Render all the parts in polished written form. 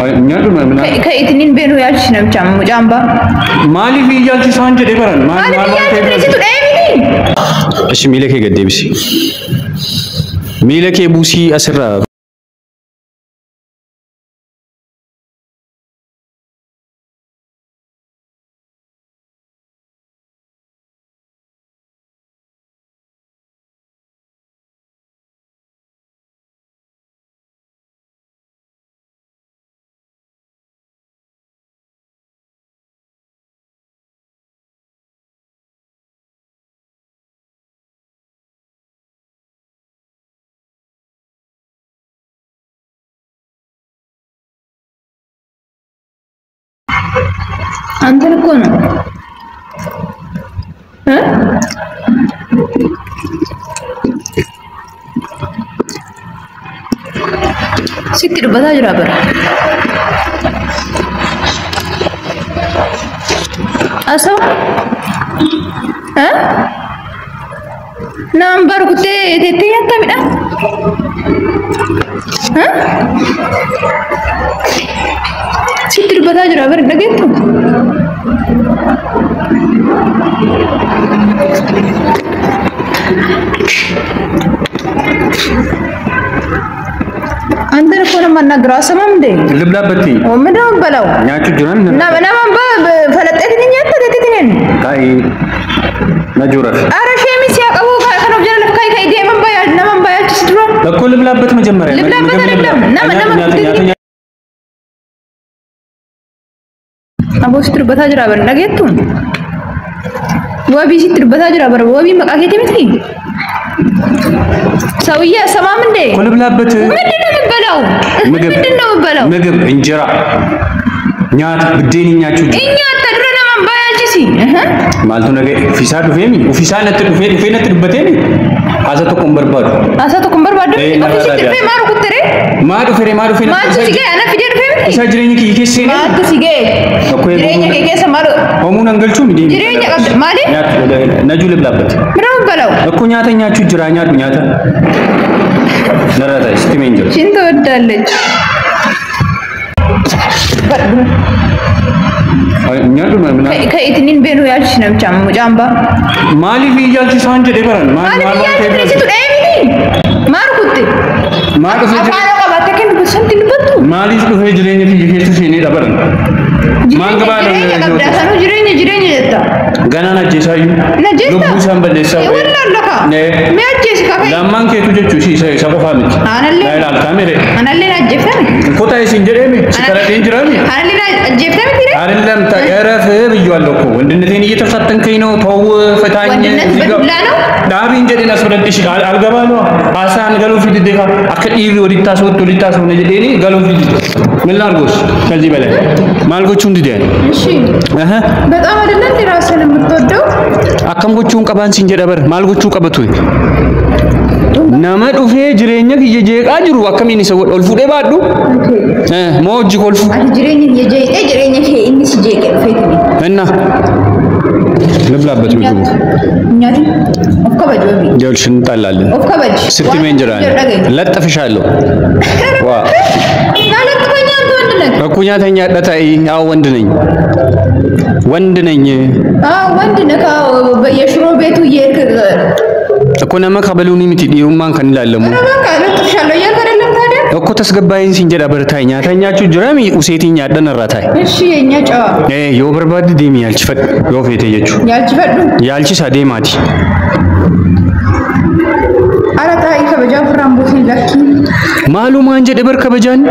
Nyatu mana? Kayak itinin beru ya sih nam cam jamba. Mali vijal sih sanjay deh kan? Mali vijal sih tu ini. Asyik milih ke gede bisi. Milih ke busi asra. Antar kono. Hah? Sitir bata jira ber. Asal? Hah? Number kute tete ya tapi dah. Hah? Sitir bata jira ber lagi tu. Antar kono mana gerasa mamde. Lebla beti. Oh mana balau. Nyatu juran. Nama falat ini nyata ini. Kai najura. Ara shemi siap abu kan objalan kai dia membayar nama membayar cisdro. Aku lebla bet macam mana? Lebla nama. Abu situ bata jera ber lagi tu. Wabi situ bata jera ber wabi mak agak mesti. Sawiya sama mende. Aku lebla bet. Mende balau. Mende balau. Megab injera. Nyat bedeni nyatu. Nyat tadra nama membayar cisi. Maltu nage fisar femi. Fisar nanti nanti beteni. Asa tu kumbar baru. Asa tu kumbar baru. Ofisi tu maru kutere. Maru fere. Maru sige anak fijar fere. Isa jirenya ki kese. Maru sige. Jirenya ki kese maru. Kamu nanggal cumi dia. Jirenya kab mali. Naju lebla bet. Berapa balau? Aku nyata nyatu jiranya tu nyata. Narada istimewa. Cinta dalej. Nyatu mana? Kayak itinin beru ya sih nam cam jamba. Mali vijal sih sanjay deh kan? Mali vijal sih tu ini. Maru kutte. Maru sih. Apa yang kau batakan tu sentin betul. Mali itu jirenya ki kese sih ni dapat. Mangga baru. Jirenya kab dasar jirenya jeta. Gana na jesayu. Na jesa. Lubu sambil desa. Wallah laka. Ne. Me jesa kau. Lamang ke tujuh cuci saya siapa family. Analle. Lain kamera. Analle na jesa. Kota ini sendiri mi. Sekarang danger mi. Analle na jesa mi tira. Arillam tak era fer jual loko. Wendin ini kita fattan kino tahu fatanya. Wendin betul Dari jadi nasrul ish al-gabano. Asan galu fit deka. Akal iri orita so tulita so ne jadi ini galu fit. Melargus. Kaji balik. Malgo cundi dia. Sih. Betul ada nanti rasa lembutodo. Akam go cung kaban sinjada ber. Malgo cung kabatu. Nama dufe jirenya ki jeje ajuru akam ini sawat olfu de badu. Mau jikolfu. Ada jirenya jirenya ke ini si jeje fitni. Enna. Lebla bet begitu. Nyari. Of kabaj wabi. Jauh cinta lalu. Of kabaj. Siti menjeran. Lat afishalo. Wah. Kalau tu banyak tu anda. Aku nyata nyata tai awan deneng. Wan deneng. Wan deneng kau yashro betu yer ke. Aku nama kabaluni miti di umang kan lalamu. Nama kalau tu shalo yer kerana tadi. Aku tas gabain sinjada bertanya. Tanya cujurami useti nyata naratai. Sih nyata. Yo berbadi demi alcifat. Yo fete yecu. Yalcifat. Yalci sade mati. Ada tai kabajan rambutin laki. Malu manja debar kabajan.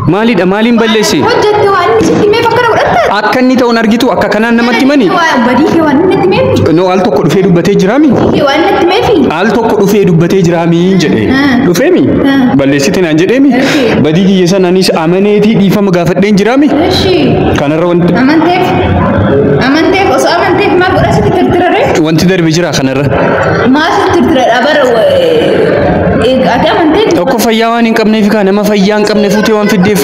Mali da malin balle se. Hojjat wan sitti me fakara udatta. Akkan ni tahu nargitu akka kanan namatti mani. Badi hewan natti me. No alto ko dufe dubbate jirami. Hewan natti me fi. Alto ko dufe dubbate jirami jede. Dufe mi. Balle sitti nan jede mi. Badi ki yesa nanis amaneti difam gafadden jirami. Eshi. Kanarra wanti. Amantef oso amantef ma gora sitti tirtirare. Wanti darbe jira kanarra. Ma sitti tirtirare abar ada amantef. Tokko fayyaa waan hin qabneef kana nama fayyaa hin qabne fuutee waan fiddeef.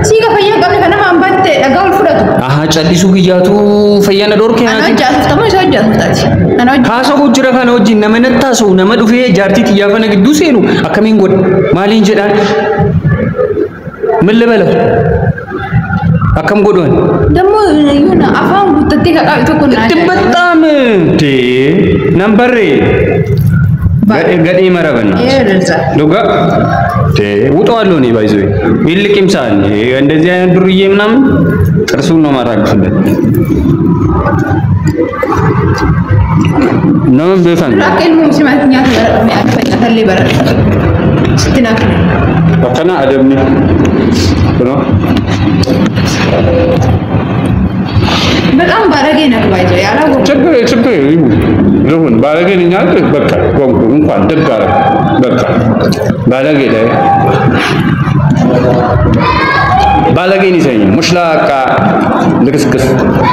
Siga fayyaa qabne kana ma ambatte dhagaa ol fudhatu. Aha callisu guyyaatu fayyana dorkee Ana hojjaatuuf tamoo isa hojjaatuuf ana haasa'uu jira kana wajjin nama nattaasa'u nama dhufee jaartii xiyyaafana gidduu seenu akkamiin godha maaliin jedhaan min libala akkam godhan ደግሞ ይሁን አፋን ጉተቴ ከቃቢ ተቆና በጣም ነምበሬ ገዴ መረበና ዱጋ ውጣዋለሁ እኔ ባይዘው ይልቅም ሳል እንደዚህ አይነት ዱርዬ ምናምን ጥርሱን ነው ማራግፍለት ነው በፈን አከል ሙስማትኛ ተፈለ በረ ስትናክ በከና አደምኒ ነው በጣም ባለጌ ነው ባይዘው ያላው ችግር ይሁን ባለጌ ነኝ አይደል በቃ ቆንጆ እንኳን ደጋራ በቃ ባለጌ ላይ ባለጌ ነኝ ሙሽላቃ ልክስክስ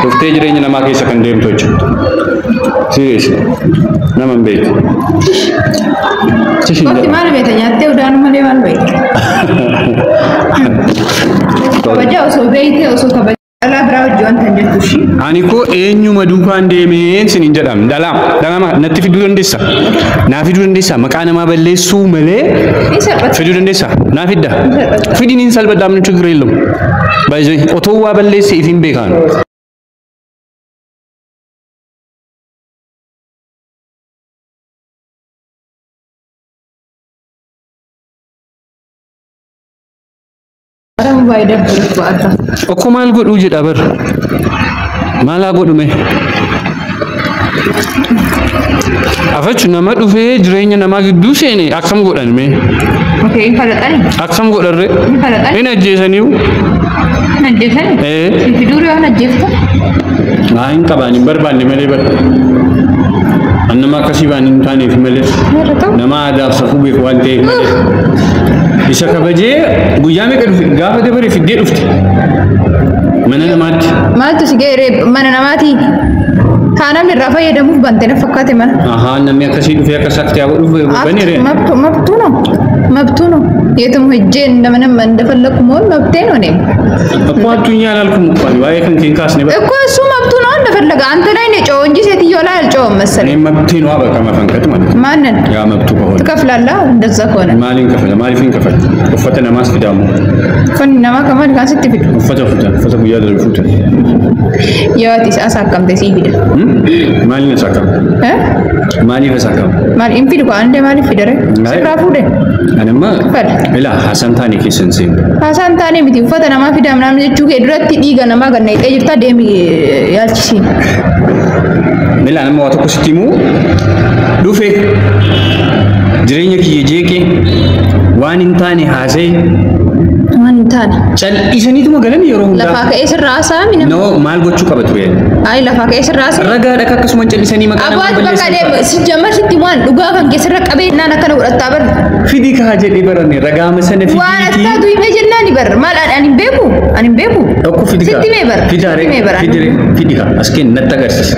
ዶክተር ጅሬኝ ነማከ ሰከንዴምቶች ሲሪየስ ነመን ቤት ትሽን ማን ቤተኛ ተው ዳኑ ማን ቤት ከበጃው ሰው ቤት ሰው ከበጃ ala bravo jon tanjetushi ani ko eenyu madukan deemeen sin injedam dalama natti fidu ndessa na fidu ndessa makana ma balleessu male fidu ndessa na fidda fidin in salba dam ችግር የለም ባይዘይ ኦቶዋ balleesse ifin bekan Aku mal god wujud abar. Mala god me. Afachu nama dufe jirenya nama giddu sene akam godan me. Okay, falatani. Akam godare. Falatani. Ina jesaniu. Najjesani? Fiduru ya najjefta. Main kabani barbani mele bar. Annama kasibani tani mele. Nama ada safu be kwante mele. Isa kabaje guyame kan gafa de bare fidde dufti manana mati sigere manana mati hanam ni rafa yedamuf bantena fakkate man aha namya kasi dufe akasakti abu dufe banire mabtuno yetum hujje ndamanam ndafallak mon mabteno ne akko atunya alalkum qali waye kan kin kasne ba akko su mabtuno ndafallaga ante ላይ ነው ጮ እንጂ ሴትዮ ላይ አልጮም መሰለኝ መብቴን ነው በቃ መፈንከት ማለት ማንን ያ መብቱ ከሆነ ትከፍላላ እንደዛ ከሆነ ማሊን ከፈለ ማሊፊን ከፈለ ወፈተና ማስፈዳሙ ፈንናማ ከማን ጋር ስትፊድ ወፈተ ጉያ ደልፉት ያቲስ አሳከምተ ሲፊድ ማሊን አሳከም ማሊን አሳከም ማል ኢንፊድ ቋ አንደ ማሊ ፊደረ ስራፉደ አነማ ኢላ ሐሰንታኒ ኪሰንሲ ሐሰንታኒ ቢቲ ወፈተና ማፊዳ ምናምን እጁ ከድረት ዲገና ማገና ይቀይርታ ደሚ ያልቺ Mila nama waktu kustimu, dufe, jirenya kiye jeke, wanin tani hase, wanin tani. Cal isani tu magalan yoro hunda. Lafa ke esir rasa mina. No, mal gochu kabatu ya. Ay lafa ke esir rasa. Raga ada kakak semua cal isani makanan. Abad bakal dia sejamar setiwan, duga kan kesir rak abe nana kan urat tabar. Fidi kah aja di baran ni, raga mesane fidi. Wan atta tu image nani bar, mal anim bebu. Aku fidi kah. Siti mebar. Fidi kah, askin natta garsis.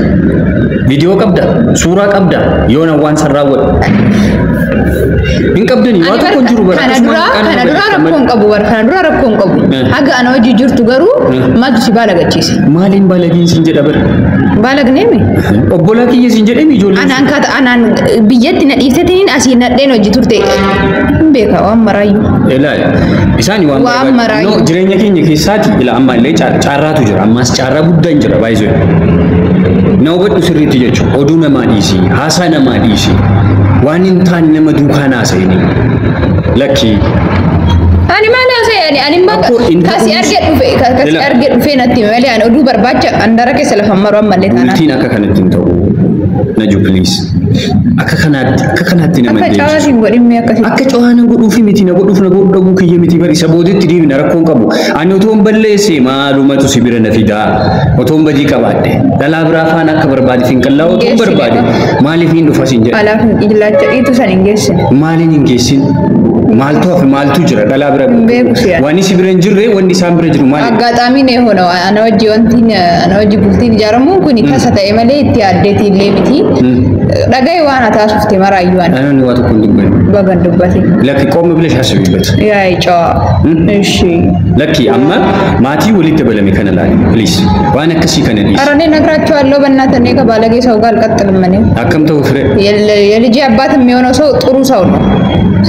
Video kabda, surah kabda, yona wan sarrawat. In kabda ni, waktu konjuru bar. Kana dura rakon kabu bar, kana dura rakon kabu. Aga ana wajib jurtu garu, maju si balag acis. Malin balagin sinjad bar. Balag nemi. Obbola kiye sinjad emi jolin. Anan kata anan biyat tina iftetin asin nadde no jiturte. Beka wan marayu. Elai, isani wan marayu. No, jirenya kinya kisati ila amma le cara tu jira, amma cara buddan jira baizo. Nawbat usiriti jechu odu nama disi hasa nama disi wanin tan nama dukana sayni laki ani mana sayani ani mak kasi arget dufe natti mali an odu barbacha andara ke selaf amaro amalle tana tina kakanatin taw naju please akakanatti nama disi akachawa godi me akachawa na godu fi miti na godu na godu kiye miti bari sabodetti dibi na rakon kabu ani otom balle se malumatu sibira nafida otom baji kabade dalabra fana kabar badi fin kallahu otom barbadi malifin du fasin je ala ilacha itu san ingesin malin ingesin maltu af maltu jira dalabra wani sibiran jirre wani sambre jiru mal agatami ne hono ana waji bultin jaramu kuni kasata emale itti addeti lebiti dhagaye waan ata sufte maraayuwan ani waatu kun dubbe bagan dubbate laki qoom bilesh hasibibet yaa icaa እሺ laki amma ማቲ ወሊት ተበለሚ ከነላኒ ፕሊዝ ዋና ከሲ ከነዲ አረኔ ነግራቸዋለሁ በእናትህ እኔ ከባለጌ ሰው ጋር አልቀጥልም እኔ አከምተው ፍሬ የልጅ አባት የሚሆነው ሰው ጥሩ ሰው ነው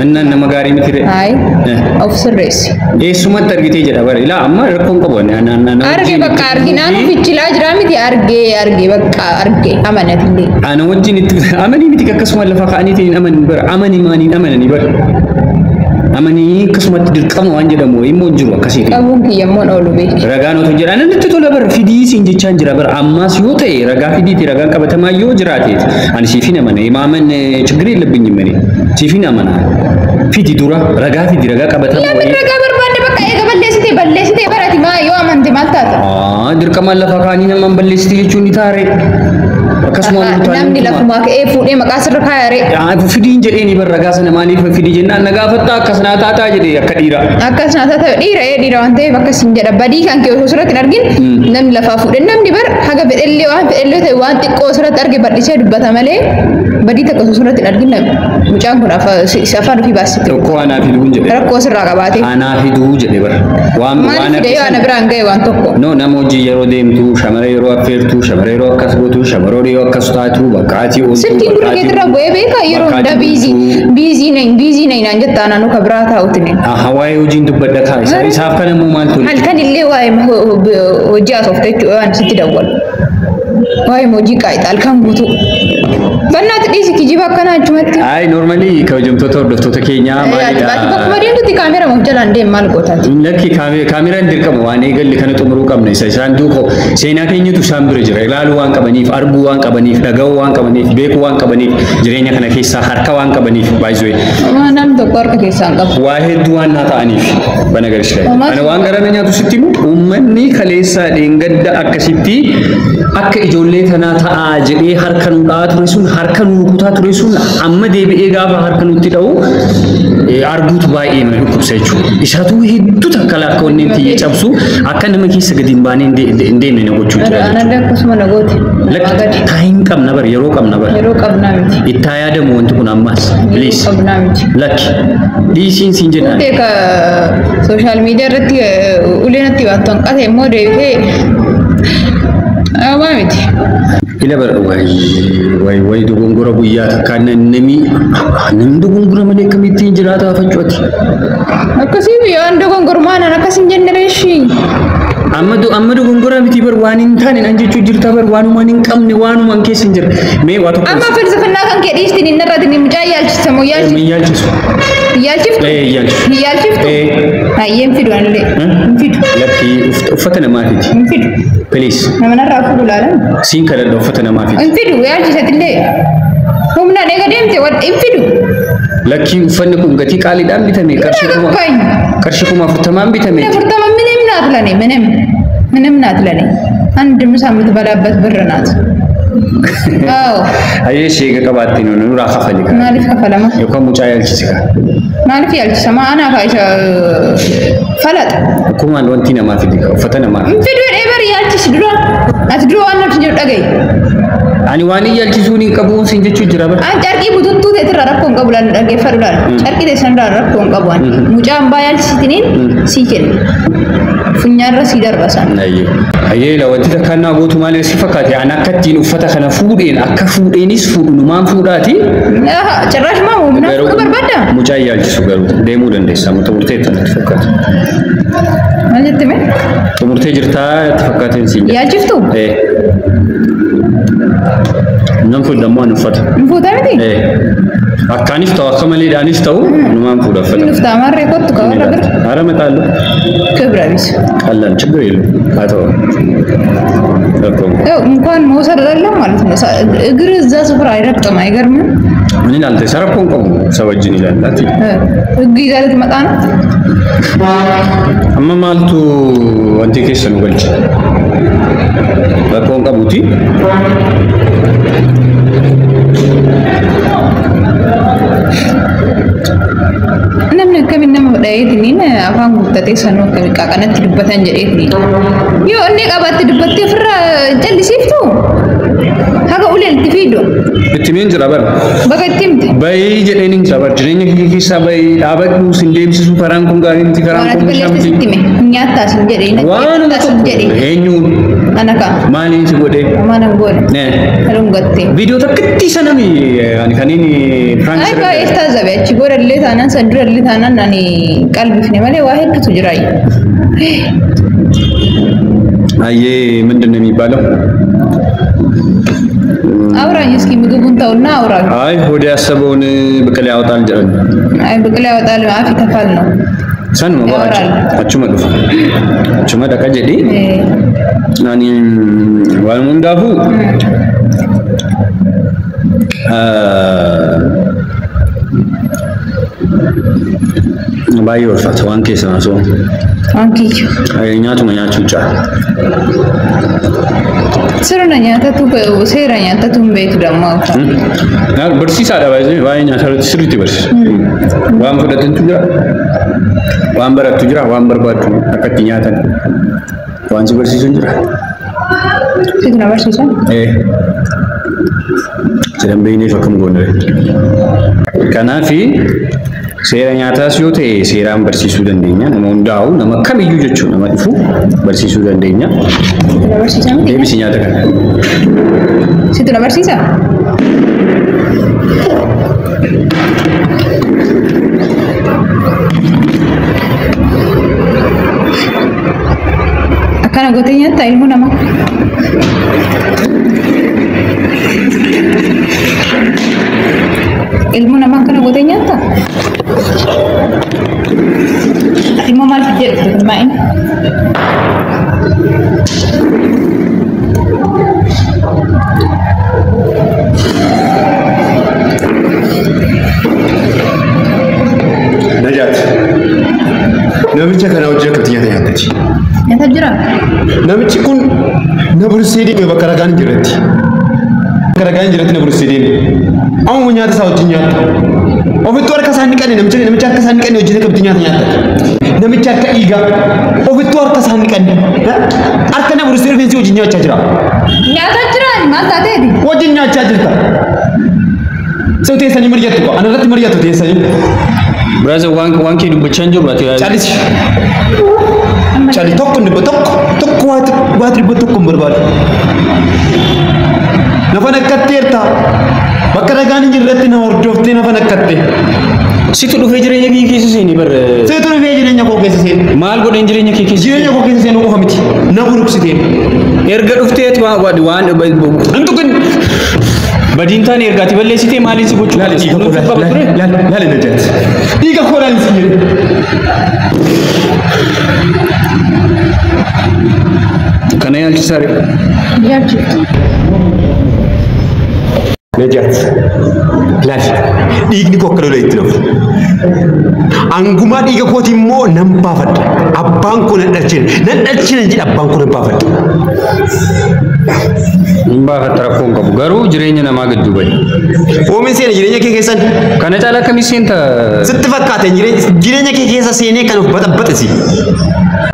እና ነመጋሪ ምትረ አይ ኦፍስሬስ ኤሱማ ተርጊቴ ጀዳ በር ኢላ አማ ረኮን ቆቦን ያናና አርጌ በቃ አርጊናኑ ፍቺላ ጅራሚት አርጌ በቃ አርጌ አመነትሊ አነ ወጂን አመኒ ምትከከስማ ለፋቃኒቲ አመን በር አመኒ ማኒ አመነኒ በር አመኒ ከስመት ድርቀም ዋንጀ ደሞ ይሞንጅሩ ከሴት ቀቡን ከየሞን ኦሉ ቤት ረጋኖ ተጀራነ ንትቶ ለበር ፊዲስ እንጂቻን ጅራ በር አማስ ዮተ ረጋ ፊዲት ረጋን ከበተማዮ ጅራቴት አን ሲፊነ ማነ የማመን ችግር የለብኝም እኔ ሲፊና ማና ፊዲ ዱራ ረጋ ፊዲ ረጋ ከበተማ ወይ ረጋ በር ባንደ በቃ በለስቴ በራቲ ማ ዮ አመንቴ ማልታት ድርቀም አለፋካኒ ነማን በለስቴ ቹኒ ታሬ ከስሞን ሙታን namni lafuma ka'ee fuudhee maqaa sirra kaayare fidiin jedheeni bar ragaa sana maaliif fidi jennaan nagaafatta akkasnaa taataa jedhee akka dhiira dhiira waan ta'eef akkasin jedha badii kan kee osoo sirratti hin argin namni lafaa fuudhe namni bar haga fedhellee waan fedhellee ta'e waan xiqqoo sirratti arge badhisee dubbata malee badii takka osoo sirratti hin argin mucaan kun afaan ofii baasite tokko anaa fiduu jedhe rakkoo sirraa qabaate anaa fiduu jedhe bar waan fide yoo ana biraan ga'e waan tokko no nama hojii yeroo deemtu shamara yeroo affeertu shamara yeroo akkas gootu shamaroo yoo akkas taatu bakkaati ol sirtii dura keetirra bu'ee beeka yeroo hunda biizii naan jettaa naannoo kabraa taa'utin hawaayee hojiin dubbadha kaa isaaf kana immoo maal tole halkan illee waa'ee hojii haasofte jechuudha waan sitti dawwalu waa'ee hojii qaayita halkan guutuu bannaati dhiisi kijiba akkanaa achumatti ayi noormali kabajamtoota hordoftoota keenyaa maalidha bakkuma deemtutti kaamera muuf jalaan deem maal gootaati lakki kaameraan dirqama waan eegalle kana xumuruu qabna isa isaan duuko seenaa keenyatu isaan bira jira ilaaluu waan qabaniif arguu waan qabaniif dhaga'uu waan qabaniif beekuu waan qabaniif jireenya kana keessaa harka waan qabaniif baay'ee nam tokko harka keessaa hin qabu waa hedduu waan naa ta'aniif bana garishee ana waan garana nyaatu sitti uummanni kaleessaa dheengadda akkasitti akka ijoollee tanaa ta'aa jedhee harka nu dha'aa ture sun harka nu rukutaa ture sun amma deebi'ee gaafa harka nutti ta'u arguutu baay'ee nama dhukkubsa jechuudha. Isaatu hedduu takka lakka wanneen tiyyee cabsu akka nama keessa gadi hin baanee hin deemne na gochuu jira. Anadda akkasuma na gooti. Lakki taayin qabna bar yeroo qabna bar. Yeroo qabnaa miti. Ittaa yaadamu wanti kun ammaas. Please. Qabnaa miti. Lakki dhiisiin siin jedhaan. Teeka sooshaal miidiyaa irratti ulee natti baattu hanqate immoo deebitee waa miti. Ila bar way dogongora guyyaa takka namni dogongora malee kamittiin jiraata facuuti. Akkasii biyyaan dogongormaan akkasin jennereeshi. amma dogongora miti bar waan hin taane nan jechuu jirta bar waanuma hin qabne waanuma keessa hin jirre mee waa tokko amma filsafannaa kan kee dhiistiin hin irratti ni mucaa yaalchisa moo yaalchisu yaalchiftu hayyeen fidu anillee hin fidu lakki uffata namaatiiti hin fidu please nama narraa fuudhu laalan siin kadhadha uffata namaatiiti hin fidu yaalchisatillee humnaan eega deemte hin fidu lakki uffanni kun gatii qaaliidhaan bitame qarshii kuma 40 bitame 40 ምንም ናት ለኔ አንድ ምሳ የምትበላበት ብር ናት አዎ አየሽ የቀባቲ ነው ኑራ ከፈልክ ማለፍ ከፈለማ የኮ ሙጫ ያልችስካ ማለፍ ያልችሰማ አና ካይሻ ፈለጥ ኩማን ወንቲና ማፊዲ ፈተና ማፊ ፊዱ ኤቨር ያልችስ ድሮ አትድሮ ዋናው ትንጀ ጠገይ አኒ ዋኒ ያልችሱኒ ቀቡን ሲንጀቹ ጅራበ አን ጨርቂ ቡቱቱ ተተራረኮን ቀቡላን ጠገ ፈሩላል ጨርቂ ተሰንዳረኮን ቀቡን ሙጫ አምባ ያልችስቲኔን ሲከል ፉኛራ ሲደርበሳን አየ ለወንቲ ተካና ጎቱ ማለት ሲፈካት ያና ከቲን ኡፈታ ከነ ፉዴን አካ ፉዴኒስ ፉዱ ማን ፉዳቲ አሃ ጭራሽ ማሙ ምና ከበርባዳ ሙጫ ያልችሱ ገሩ ደሙ ደንደሳ ሙተውርቴ ተፈካት ማለት ምን ሙርቴ ጅርታ ተፈካተን ሲል ያልችፍቱ ነንፎ ደሞ አንፈታ እንፎታ ምቲ አካኒፍ ተው አከመሌ ዳኒፍ ተው ማን ፉዳ ፈታ ንፍታ ማሬ ኮት ከወራ ብር አረ መጣለ ክብራቢስ ቀላል ችግር የለም አተው እንኳን መውሰድ አይደለም ማለት ነው እግር እዛ ስፍራ አይረግጥም አይገርምም ምን ይላል ተሰረቆን ቆም ሰወጅን ይላል አቲ እግ ይዛለት መጣ ነው አመማልቱ አንተ ከሰኑ ገልጭ በቆን ቀቡቲ namni akkamiin nama dhayeetiniin afaan guuttatee sanuu akkamiin qaaqanatti dubbatan jedheetiniin yoo inni qabaatti dubbattee ofirraa jallisiiftu haga uleelti fiidu ittiin jira bara baga ittimti bayii jedheen hin jira jireenya kee keessaa bayii dhaabadhu sin deemsisu karaan kun gaarii miti karaan kun bishaan ittime nyaataa sin jedhee waan tokko eenyuun anaka maaliin si godhee mana godhe halun gattee viidiyoo takkitti sanami ani kaniin ay baay'ee taazabe achi godhallee taanaan sadurallee taanaan ani qalbifne malee waa hedduutu jira ayyee ምንድን ነው የሚባለው አውራኝ እስኪ ምግቡን ተውና አውራኝ አይ ሆዴ ያሰበውን ብቅል ያወጣል ጀረን አይ ብቅል ያወጣል አፍ ተፋል ነው ሰን ነው ባጭ አቹ መድፍ አቹ መደቀ ጀዲ ናኒ ዋልሙንዳፉ ባዩ ወርፋት ዋንኬ ሰማሶ ዋንኬ ኛቱ መኛቹ ጫ sirna nyaatatu seera nyaatatu beeku damma na barsiisa da baay'ee waa'ee nyaata sirriitti barsiisa waan fudhatantu jira waan barattu jira waan barbaaddu akkatti nyaatan waan si barsiisu jira situ na barsiisa jedhan beeknee fakkam goonre kanaafi seera nyaataas yoo ta'e seeraan barsiisuu dandeenya nama hundaa'u nama kamiyyuu jechuun nama dhufu barsiisuu dandeenya deebisi nyaata kana situ na barsiisa akkana gootee nyaata ilmoo nama ilmu nama kana gootee nyaata ilmu maal jedhu maa'in Najat namicha kana hojii akkatti nyaata nyaatati nyaata jira namichi kun na bursiidii bakka ragaan jirratti na bursiidii amma nyaata isaa hojii nyaata ofittu harka isaanii qanne namicha harka isaanii qanne hojii akkatti nyaata nyaata namicha harka dhiigaa ofittu harka isaanii qanne harka na bursiidii rifeensi hojii nyaachaa jira maal taateeti hojii nyaachaa jirta Sau teessanii mari'attu qaba. Ana irratti mari'attu teessanii. Brother waan kee dubbachaa jiru ati Chalis. Chali tokko waati dhibba tokko hin barbaadu. Nafa nakkatteerta. Bakka dhagaan hin jirretti na hordoftee nafa nakkatte. Situ dhufee jireenya kee keessa seeni bar. Situ dhufee jireenya koo keessa seeni. Maal godheen jireenya kee keessa? Jireenya koo keessa seeni qofa miti. Na buruksiteen. Erga dhufteet waan Antukin. Badintaan ergaati balleessitee maaliin si gochuu laale najat dhiiga koodhaan si jedhe kana yaalchisaare najat laale dhiigni koo akka lola itti dhufu angumaa dhiiga kooti immoo nan baafadha abbaan koo nan dhalchina jedhe abbaan koo nan baafadha Mbaa rakkoon qabu garuu jireenya namaa giddu bahe. Oomisha seena jireenya kee keessan kana caalaa akkamii seenta? Sitti fakkaate jireenya kee keessa seenee kan of baxaxisi.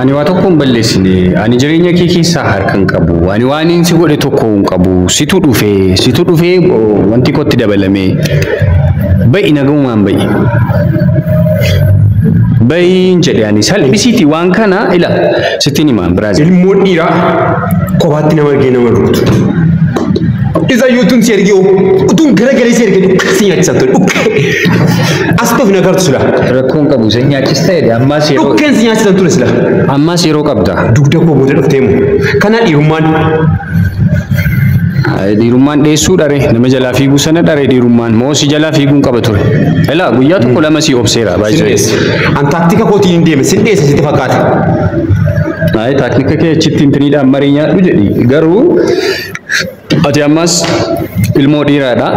Ani waa tokko hin balleessine. Ani jireenya kee keessaa harkaan qabu. Ani waan inni si godhe tokko hin qabu. Situ dhufee wanti kotti dabalame. Ba'i nagamumaan ba'i. Ba'iin jedhe ani salphisiiti waan kana ila sittiin himaan Biraazil. Ilmoon dhiiraa kophaatti nama argee nama rukutu. Isa yuutuun si ergee utuun garagalee si ergee si nyaachisaa ture. As ta'uuf na gartu sila. Rakkoon qabu isa nyaachis ta'edha ammaas yeroo. Dhukkeen si nyaachisaa ture sila. Ammaas yeroo qabda. Dugda koo booda dhufteemu. Kana dhiirummaan. Dhiirummaan dheessuu dhare nama jalaa fiiguu sana dhare dhiirummaan moo si jalaa fiiguun qaba ture. Elaa guyyaa tokko lama si obseera baay'ee. An taaktika kootiin hin deeme sin dheesse sitti fakkaata. Ay taaktika kee achitti hintiniidhaan marii nyaadhu jedhi garuu ati ammas ilmoo dhiiraadha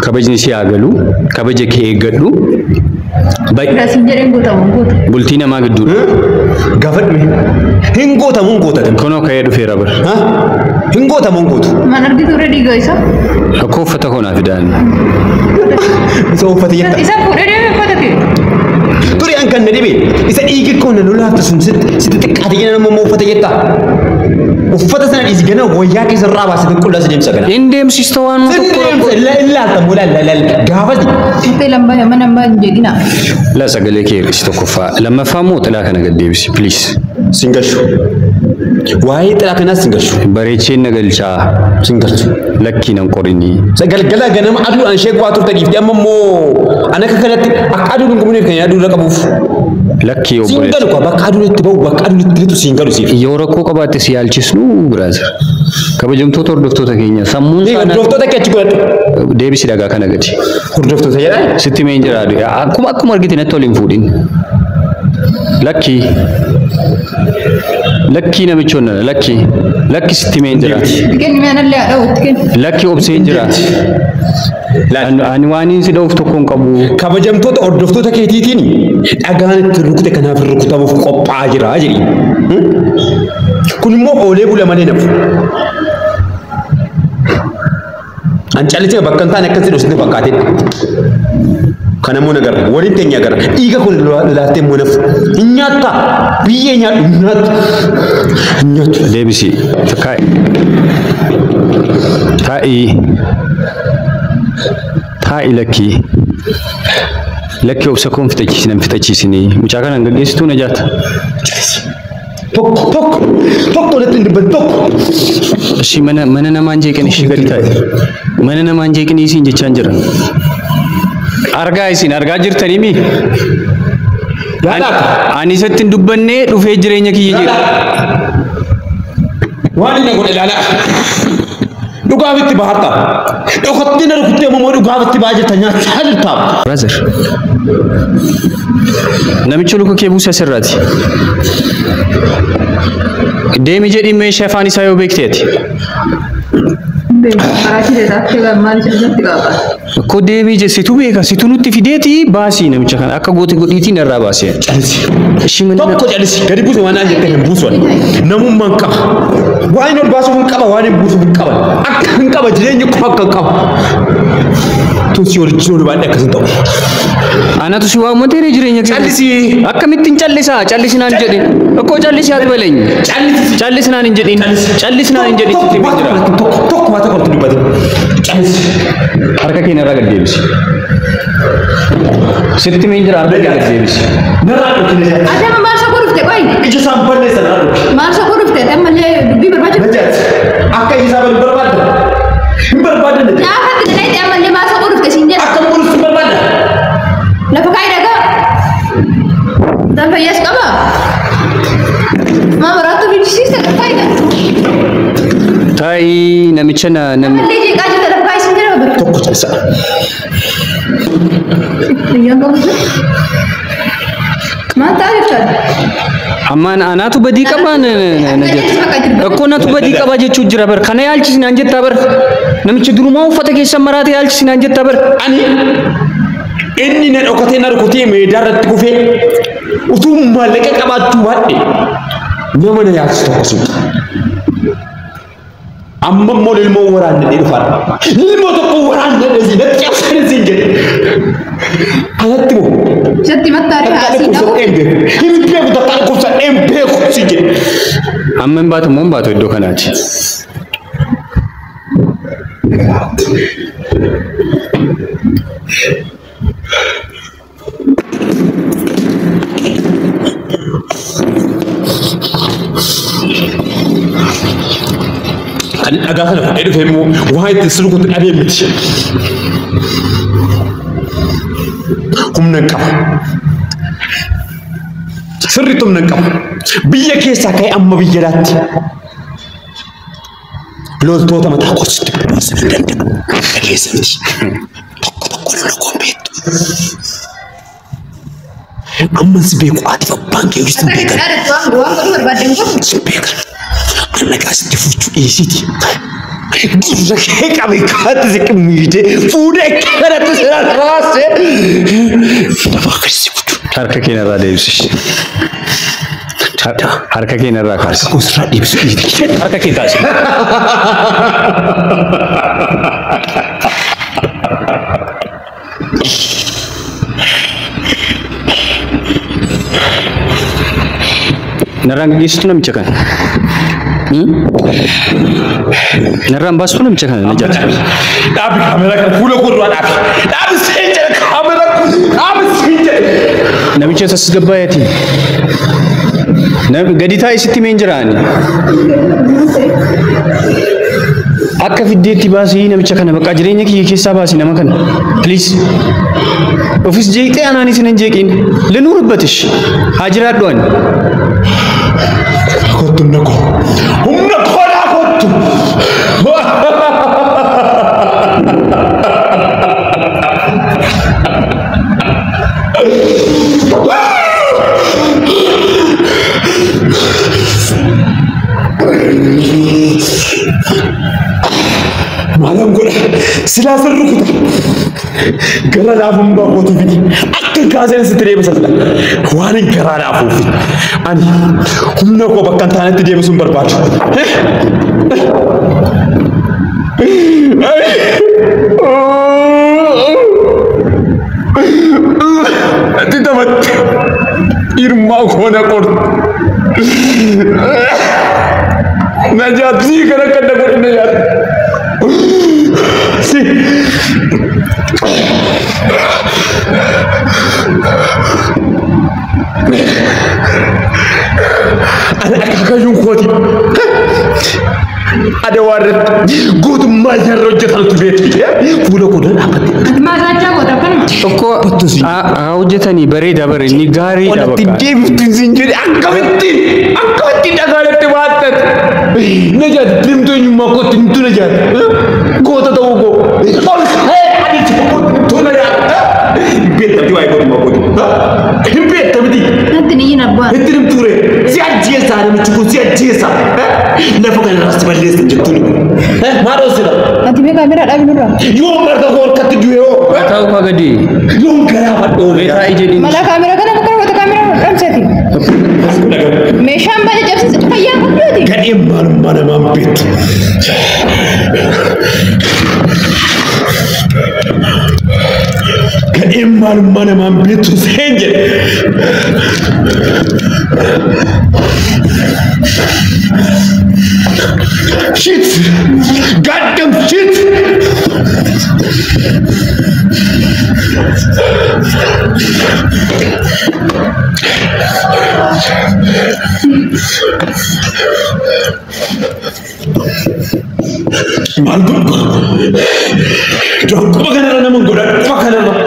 kabajni si haa galu kabaja kee eeggadhu. Rasin jedheen gootamuun goota. Bultii namaa gidduudha. Gaafadhume hin gootamuun gootatan. Kunoo ka'ee dhufeera bar. Hin gootamuun gootu. Man argitu irra dhiigaa isa. Akka uffata koonaa fidaan. Isa uffata jetta. Isa fuudhee deemee uffata ta'e. Turi an kan nadibe. Isa dhiigi kun lolaa tasun sitti xiqqaate jena nama uffata jetta. Uffata sana is gana wayyaa keessa irraa baasite qullaa deemsa kana. Indeemsista waan tokko Illaa tamula gaafati. Itti lamba mana jedhina. La sagalee kee si tokkoffaa lammaffaa moo xilaa kana gad deebisi please. Singashu. Waa'ee xilaa kanaas singashu. Bareecheen nagalchaa Singashu. lakkii nan qorinii. Sagalgala ganama aduu an sheek waa turte giifti amma immoo ana akka kanatti akka aduu dhungumuneef kan yaaduu irra qabuuf. Lakkii obboleessa. Singalu kwa bakka aduu itti bahu bakka aduu itti litu singalu siif. Yoo rakkoo qabaatte si yaalchisnu biraaza. Kabajamtoota hordoftoota keenya sammuun isaanii. Hordoftoota keechi godhadhu. Deebisi dhagaa kana gadi. Hordoftoota jedhaa. Sitti mee jiraadhu. Akkuma argite natti waliin fuudhin. Lakkii. Lakkii namichoonna lakkii sitti mee jiraati. Kenni mana illee haadha utti kenni. Lakkii obsee jiraati. Ani waan inni si dha'uuf tokko hin qabu. Kabajamtoota hordoftoota keetiitiin dhagaan itti rukute kanaaf rukutamuuf qophaa'aa jira jedhi. Kun immoo oolee bula malee nafu. An callisee bakka hin taane akkasii dhositti fakkaatedha. Kana immoo nagarra waliin teenya agarra dhiiga kun laattee immoo nafu hin nyaatta biyyee nyaadhu hin nyaattu. Deebisi taa'i lakkii obsa koon fixachiisinii mucaa kanaan gaggeessituu na jaata. Tokko natti hin dubban tokko. Ishii mana namaan jeeqan ishii gadi taa'e. Mana namaan jeeqanii isiin jechaan jiran. Argaa isin argaa jirtanii mi? Ani isatti hin dubbannee dhufee jireenya kiyya jira. Waan inni godhe ilaala. Dhugaaf itti bahatta. Dhokatti na rukuttee immoo dhugaaf itti bahaa jirta nyaachaa jirta. Brother. Namichi luka kee buuse asirraati. Deemi jedhii meeshaa afaan isaa yoo beekteeti. Ko deebii je situ beeka situ nutti fideeti baasii namicha kana akka goote godhiitiin irraa baasee. Tokko calisi gadi buuse waan aan jettee hin buusu namummaan qaba. Waan ol baasuuf hin qaba waan hin buusuuf hin qaba. Akka hin qaba jireenya qofa akka hin qaba. Tun si waliin ol baadhee akkas hin ta'u. Anatu si waa mateeree jireenya kee. Callisi. Akkamittiin callisaa callisinaan jedhin. Akkoo callisii ati baleenya. Callisinaan hin jedhin. Callisinaan hin jedhin sitti jira. Tokko waa tokko dubbate. Callisi. Harka keenya irraa gad deebisi. Sitti mee jira harka keenya gad deebisi. Narraa dhufte. Adama maal sokoo dhufte qoyi. Ija isaan balleessa narraa dhufte. Maal sokoo dhufte ammallee dubbii barbaachisa. Akka ija isaa barbaadda. Hin barbaadda. Nyaafatti dalayti ammallee maal sokoo dhufte siin jedha. Akka mul'isuu barbaadda. Lafa kaayii dhagaa. Dan fayyaas qaba. Maa baraattuu fichisiisa faayidaa. Taa'ii namicha namni. Ammallee jeeqaa jirta lafa kaayii siin jedha bara. Tokko calisa. Biyyaa qabu. Maal ta'a jechaadha. Ammaan anaatu badii qabaa na jetta. Akkoo natu badii qabaa jechuun jira bar. Kana yaalchisinaan jettaa bar. Namicha durumaa uffata keessa maraate yaalchisinaan jettaa bar. Inni na dhokatee na rukutee meedaa irratti kufee utuu maallaqa qabaachuu baadhe nama na yaalchisu tokko sun. Amma immoo ilmoo waraannadhee dhufaadha. Ilmoo tokko waraannadhee si natti cabsanii siin jedhe. Anatti moo? Isatti mattaarii haasii dhabu. Hin beeku takkaan kubsadhee hin beeku siin jedhe. Amma hin baatu moo hin baatu iddoo kanaati. Ani dhagaa kana fudhee dhufee immoo waa itti sirkuutti dhabee miti. Humna hin qaba. Sirriitti humna hin qaba. Biyya keessaa ka'ee amma biyya alaatti. Loltoota mataa kositti barbaasa hin danda'u. Dhageessa miti. Tokko tokko lola koombeettu. Ammas beeku ati abbaan kee hojjetan beekan. Waan godhu barbaadde hin qabu. Sin beekan. Annagaa sitti fuuchuu dhiyeessiti. Gurra kee qabe kaatti si qimmiidee fuudhee kanatti siraan raasee. Lafaa akkasii fuuchuu. Harka keenya irraa deebisi. Harka keenya irraa kaasi. Harka koosirraa deebisu dhiiti. Harka kee taasi. narang gistu nam cekan narang basu nam cekan najat Tapi kamera kan full kurwan tapi senjata kamera tapi senjata namicha sasgabayati nam gadita isitti menjirani akka fideetti baasii namicha kana baqa jireenya kiyya keessaa baasii nama kana please ofis jeeqee anaanis nan jeeqin linuurbatish haa jiraadhu ani kottu nako humna kola kottu malam gula sila seru kita gara lafum ba ko tubi akkan kazen sitre basalla wani gara lafu fi ani humna ko bakkan tanati de musum barbatu titamat irma ko na kor najat si kana kada ko najat si ana kakayun koti ada warat gutu majar rojatan tu bet fulo ko dan apa masaja ko da kan tokko hojjetanii bareeda bare ni gaarii dha bakka walitti deemtu sinjiri akkamitti dhagaaletti baattat najat dimtonyummaa kootti himtu najat goota ta'uu koo aditti najat beektati waa'ee gootummaa kooti hin beektamiti natti ni yinabba itti himtuure si ajjeesaa namichi kun si ajjeesaa lafa kana irratti balleessan jettuuni maadoo sira ati mee kaamera dhaabinurra yoo marga koo harkatti du'e hoo ta'uu kaa gadi yoon garaa fadhoo beekaa ijedhiin mala kaamera kana bakka wata kaamera dhamsati meeshaan baay'ee cabsiisa fayyaa qabdooti gadheen maalummaa namaan beektu gadheen maalummaa namaan beektu seen jedhe shit goddamn shit Malgum, jangan kau makan orang namun goda, makan orang,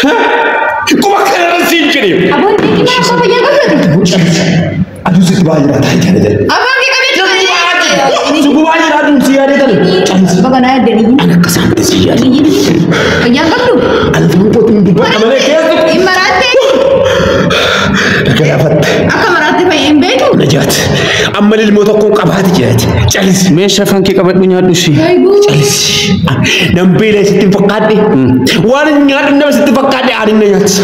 hah? Kau makan orang sini. abang ni kita apa yang kabut Aduh sih bayar ada kan ada. abang ni kami Suku bayar ada sih ada kan. bagan ada ni Anak kesantai sih ada. yang kabut Alfam kau tunggu dua kamera kaya. imarate Kenapa? akka marate fayyaa hin beeku Najat, amma ilmoo tokko qabaati jedhati. Calis. meeshaa fankee qabadhu nyaadhu si Calis. Nambeela sitti fakkaadhe. Waan nyaadhu nama sitti fakkaadhe ani na nyaati.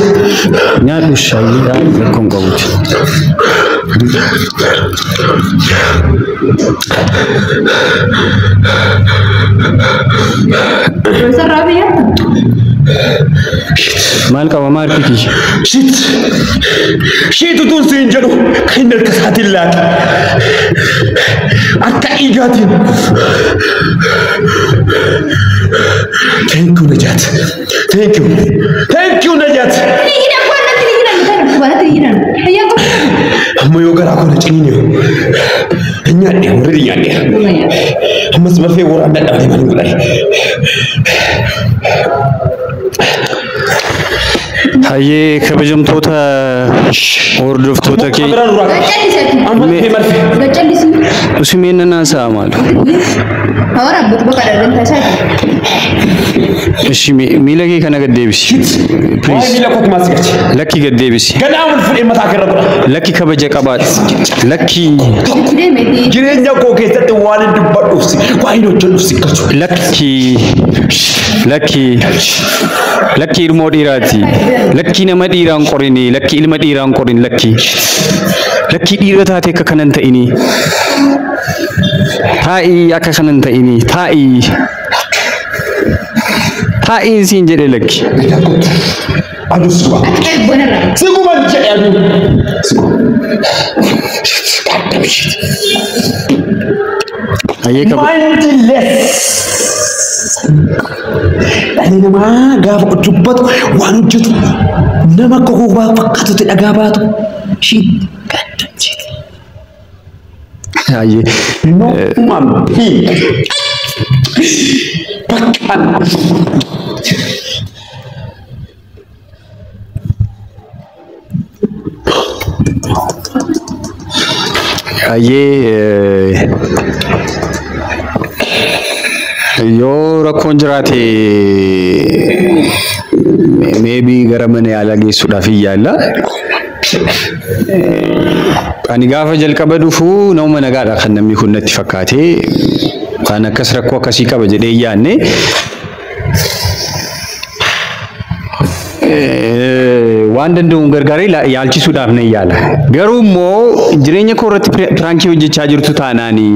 nyaadhu shaayii rakkoon qabuuti sarraa fayyaa maal qaba maal fiti Shit. Shit utuun siin jedhu kan harka isaatiin laata. Akka dhiigaatiin. Thank you Najat. Thank you. Thank you Najat. ni kita buat nanti ni kita bukan buat nanti kita fayyaa kabut Amma yoo garaa koo na ciniine yoo. Nyaadhe warri nyaadhe. Ammas bafee waraan dadhabanii maal godhani. hayyee kabajamtoota hordoftoota kee Kameraan duraa. gacalisati Amma fee marfee. gacalisi usimeen nanaasaa maalu hawara abbootu bakka daldaltaa isaati ishi miila kee kana gad deebisi Waa'ee please miila kootti maas gachi. lakki gad deebisi Ganaa wal fudhee mataa keerra godha. lakki kabaja qabaadhu lakki itti deemeti Jireenya koo keessatti waan hin dubbadhuuf si waan hin hojjedhuuf si galchu. lakki ilmoo dhiiraati lakki nama dhiiraan qorini lakki ilma dhiiraan qorin lakki dhiira taate akka kanan ta'ini taa'ii akka kanan ta'ini taa'iin siin jedhe lakki Aduh suka. benerlah Suku mana cek aduh. Suku. Ayyeka mindless. Dali nama gaafa dubbatu waan hojjetu nama kokobaa fakkaatutti dhagaa baatu shit gaddachiiti. ayye No mampi. Bakkan. ayye yoo rakkoon jiraate maybe gara mana yaalaa geessuudhaaf yaalla. Ani gaafa jalqaba dhufu nama nagaadha kan namni kun natti fakkaate kan akkas rakkoo akkasii qaba jedhee yaanne waan danda'uun gargaaree yaalchisuudhaaf nan yaala. Garuu immoo jireenya koo irratti piraankii hojjechaa jirtu taanaani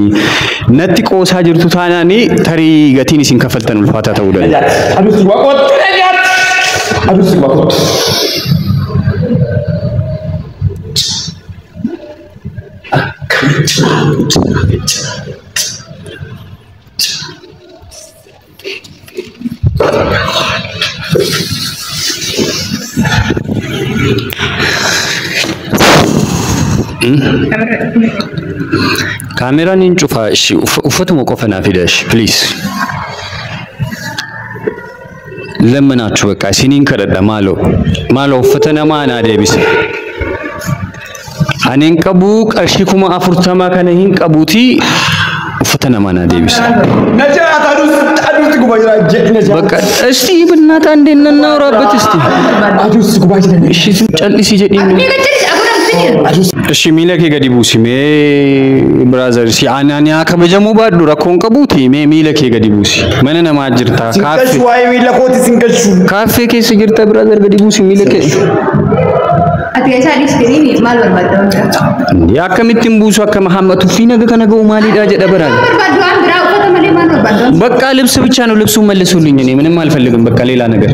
natti qoosaa jirtu taanaani tarii gatiin isin kaffaltan ulfaataa ta'uu danda'a. Aduusi waaqotti dhagaa. Aduusi waaqotti. Kameraan hin cufa uffatuma qofa naaf hidhash please. Lammanaachu በቃ isiniin kadhadha maaloo uffata namaa naa deebise. Aneen qabu qarshii 40,000 kana hin qabuuti uffata namaa naa deebise. Najaat aduusi gubaa jira jedhi najaat. Bakka እስቲ ብናታ እንዴት እናውራበት እስቲ Aduusi gubaa jira. እሺ ጨልሲ ጀዲኝ እሺ ሚለኬ ገዲ ቡሲ ሜ ብራዘር ሲ አናኒያ ከበጀሙ ባዱ ረኮን ቀቡቲ ሜ ሚለኬ ገዲ ቡሲ መነነ ማጅርታ ካፌ Singashu waa'ee miila kooti singashu. ካፌ ኬስ ጅርታ ብራዘር ገዲ ቡሲ ሚለኬ Ati isa diskini maal barbaadda? እንዴ አከሚቲን ቡሱ አከ መሐመዱ ፊ ነገ ከነገው ማሊዳ ጀደ በራል Barbaaddu waan biraa uffata malee maal barbaadda? በቃ ልብስ ብቻ ነው ልብሱን መልሱልኝ እኔ ምንም አልፈልግም በቃ ሌላ ነገር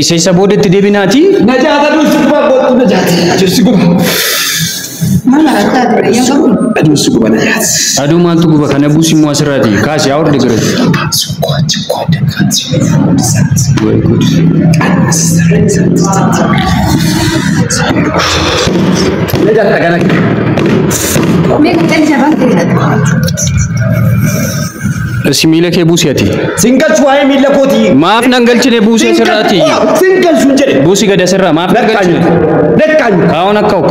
ኢሰይሰ ቦደት ዴቢናቲ Najaat aduusi gubaa gootu najaat. Aduusi gubaa. Maal argaa ture yoo qabu? Aduusi gubaa najaat. አዱ ማልቱ ጉበ ከነ ቡሲ ሟስራቲ ካሲ አውርድ ግረት ወይ ጉድ Najaat tagana. Mee kan jabaan ta'edha. እሺ ሚለኬ ቡሲያቲ Singashu waa'ee miila kooti. ማፍ ነንገልችኔ ቡሲ ስራቲ Singashu jedhe. ቡሲ ገደ ስራ ማፍ Nakkaanyu. ነንገልችኔ Nakkaanyu. አሁን አካውክ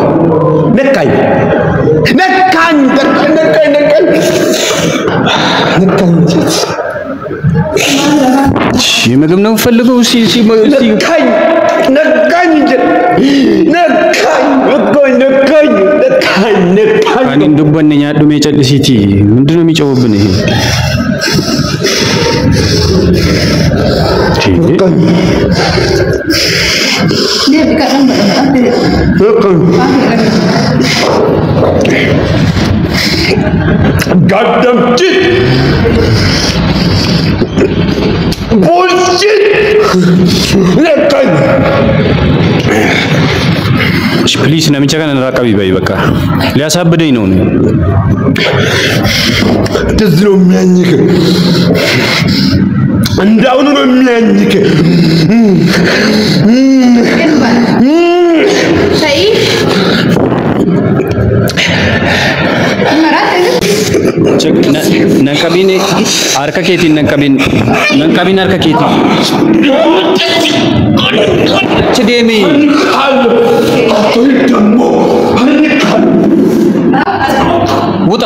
Nakkaanyu. Nakkaanyu. Nakkaanyu. የምግብ ነው ፈልገው እሺ እሺ Nakkaanyu. Nakkaanyu jedhe. Nakkaanyu. ካኒ ዱበነኛ ዱሜ ጨልሲቲ ምንድነው የሚጨውብን ይሄ Dia bikakan Goddamn shit! Bullshit! Nakkaanyu. ፕሊስ ነምቻ ከነ ራቀቢ በይ በቃ ሊያሳብደኝ ነው ነው እንደዚህ ነው የሚያኝክ። እንዳሁኑ ነው የሚያኝክ። Sai. Marat ነንቀቢን አርከ ኬቲን ነንቀቢን አርከ ኬቲ ችዴሚ ውጣ